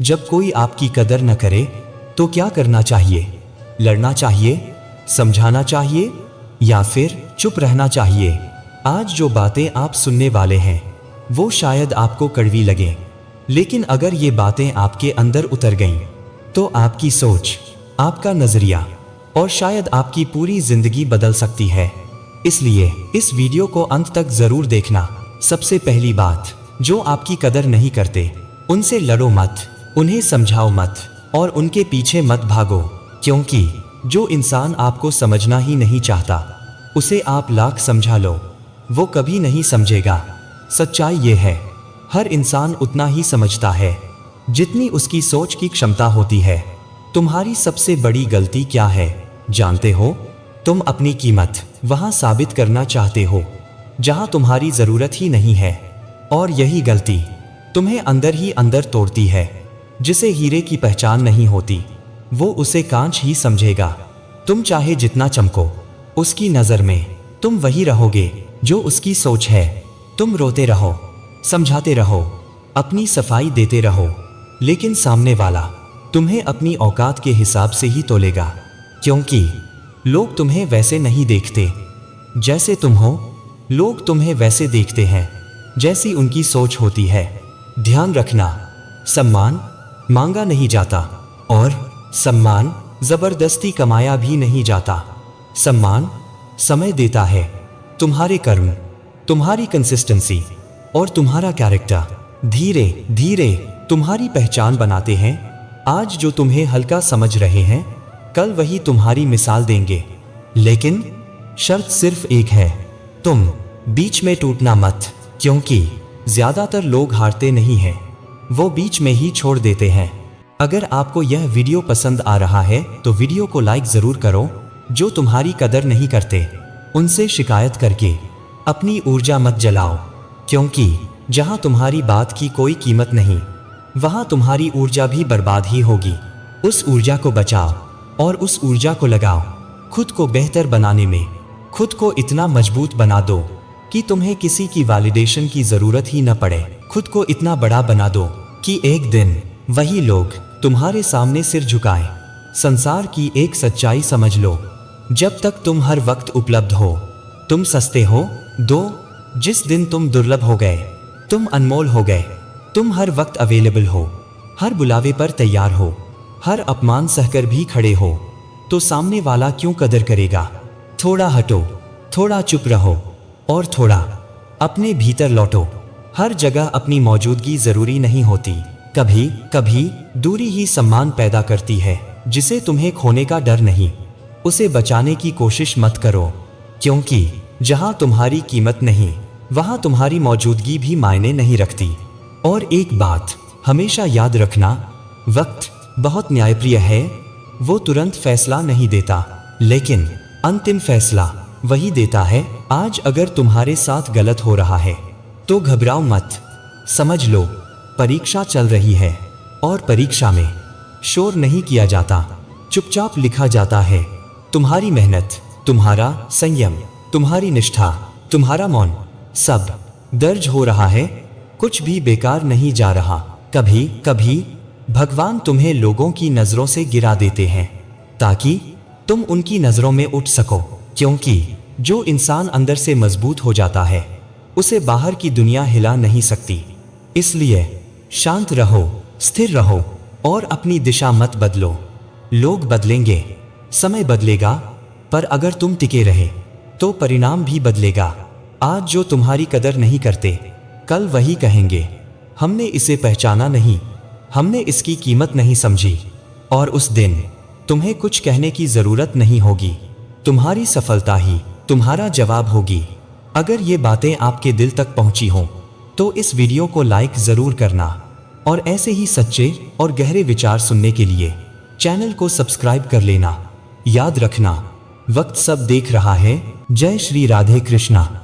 जब कोई आपकी कदर न करे तो क्या करना चाहिए? लड़ना चाहिए, समझाना चाहिए या फिर चुप रहना चाहिए? आज जो बातें आप सुनने वाले हैं वो शायद आपको कड़वी लगें, लेकिन अगर ये बातें आपके अंदर उतर गईं तो आपकी सोच, आपका नजरिया और शायद आपकी पूरी जिंदगी बदल सकती है। इसलिए इस वीडियो को अंत तक जरूर देखना। सबसे पहली बात, जो आपकी कदर नहीं करते उनसे लड़ो मत, उन्हें समझाओ मत और उनके पीछे मत भागो, क्योंकि जो इंसान आपको समझना ही नहीं चाहता उसे आप लाख समझा लो वो कभी नहीं समझेगा। सच्चाई ये है, हर इंसान उतना ही समझता है जितनी उसकी सोच की क्षमता होती है। तुम्हारी सबसे बड़ी गलती क्या है जानते हो? तुम अपनी कीमत वहां साबित करना चाहते हो जहां तुम्हारी जरूरत ही नहीं है, और यही गलती तुम्हें अंदर ही अंदर तोड़ती है। जिसे हीरे की पहचान नहीं होती वो उसे कांच ही समझेगा। तुम चाहे जितना चमको उसकी नजर में तुम वही रहोगे जो उसकी सोच है। तुम रोते रहो, समझाते रहो, अपनी सफाई देते रहो, लेकिन सामने वाला तुम्हें अपनी औकात के हिसाब से ही तोलेगा, क्योंकि लोग तुम्हें वैसे नहीं देखते जैसे तुम हो, लोग तुम्हें वैसे देखते हैं जैसी उनकी सोच होती है। ध्यान रखना, सम्मान मांगा नहीं जाता और सम्मान जबरदस्ती कमाया भी नहीं जाता। सम्मान समय देता है, तुम्हारे कर्म, तुम्हारी कंसिस्टेंसी और तुम्हारा कैरेक्टर धीरे धीरे तुम्हारी पहचान बनाते हैं। आज जो तुम्हें हल्का समझ रहे हैं कल वही तुम्हारी मिसाल देंगे, लेकिन शर्त सिर्फ एक है, तुम बीच में टूटना मत, क्योंकि ज्यादातर लोग हारते नहीं हैं, वो बीच में ही छोड़ देते हैं। अगर आपको यह वीडियो पसंद आ रहा है तो वीडियो को लाइक जरूर करो। जो तुम्हारी कदर नहीं करते उनसे शिकायत करके अपनी ऊर्जा मत जलाओ, क्योंकि जहां तुम्हारी बात की कोई कीमत नहीं वहां तुम्हारी ऊर्जा भी बर्बाद ही होगी। उस ऊर्जा को बचाओ और उस ऊर्जा को लगाओ खुद को बेहतर बनाने में। खुद को इतना मजबूत बना दो कि तुम्हें किसी की वैलिडेशन की जरूरत ही न पड़े। खुद को इतना बड़ा बना दो कि एक दिन वही लोग तुम्हारे सामने सिर झुकाएं। संसार की एक सच्चाई समझ लो, जब तक तुम हर वक्त उपलब्ध हो तुम सस्ते हो। जिस दिन तुम दुर्लभ हो गए, तुम अनमोल हो गए, तुम हर वक्त अवेलेबल हो, हर बुलावे पर तैयार हो, हर अपमान सहकर भी खड़े हो, तो सामने वाला क्यों कदर करेगा? थोड़ा हटो, थोड़ा चुप रहो और थोड़ा अपने भीतर लौटो। हर जगह अपनी मौजूदगी जरूरी नहीं होती, कभी कभी दूरी ही सम्मान पैदा करती है। जिसे तुम्हें खोने का डर नहीं उसे बचाने की कोशिश मत करो, क्योंकि जहां तुम्हारी कीमत नहीं वहां तुम्हारी मौजूदगी भी मायने नहीं रखती। और एक बात हमेशा याद रखना, वक्त बहुत न्यायप्रिय है, वो तुरंत फैसला नहीं देता, लेकिन अंतिम फैसला वही देता है। आज अगर तुम्हारे साथ गलत हो रहा है तो घबराओ मत, समझ लो परीक्षा चल रही है और परीक्षा में शोर नहीं किया जाता, चुपचाप लिखा जाता है। तुम्हारी मेहनत, तुम्हारा संयम, तुम्हारी निष्ठा, तुम्हारा मौन, सब दर्ज हो रहा है, कुछ भी बेकार नहीं जा रहा। कभी कभी भगवान तुम्हें लोगों की नजरों से गिरा देते हैं ताकि तुम उनकी नजरों में उठ सको, क्योंकि जो इंसान अंदर से मजबूत हो जाता है उसे बाहर की दुनिया हिला नहीं सकती। इसलिए शांत रहो, स्थिर रहो और अपनी दिशा मत बदलो। लोग बदलेंगे, समय बदलेगा, पर अगर तुम टिके रहे तो परिणाम भी बदलेगा। आज जो तुम्हारी कदर नहीं करते कल वही कहेंगे, हमने इसे पहचाना नहीं, हमने इसकी कीमत नहीं समझी, और उस दिन तुम्हें कुछ कहने की जरूरत नहीं होगी। तुम्हारी सफलता ही तुम्हारा जवाब होगी। अगर ये बातें आपके दिल तक पहुंची हों तो इस वीडियो को लाइक जरूर करना, और ऐसे ही सच्चे और गहरे विचार सुनने के लिए चैनल को सब्सक्राइब कर लेना। याद रखना, वक्त सब देख रहा है। जय श्री राधे कृष्णा।